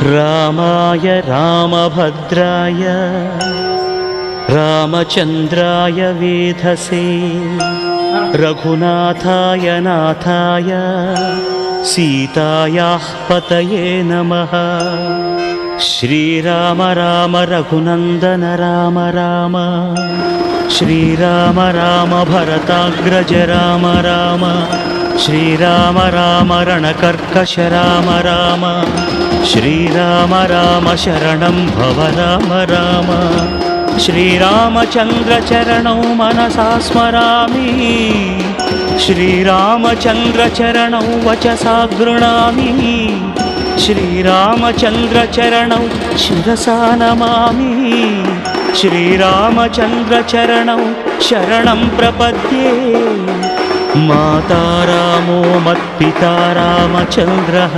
रामाय रामभद्राय रामचन्द्राय वेधसे रघुनाथाय नाथाय सीतायाः पतये नमः। श्रीराम राम रघुनन्दन राम राम श्रीराम राम भरताग्रज राम राम श्रीराम राम रणकर्कश राम राम श्रीराम राम शरणं भव राम राम। श्रीरामचन्द्रचरणौ मनसा स्मरामि श्रीरामचन्द्रचरणौ वचसा गृह्णामि श्रीरामचन्द्रचरणौ शिरसा नमामि श्रीरामचन्द्रचरणौ शरणं प्रपद्ये। माता रामो मत्पिता रामचन्द्रः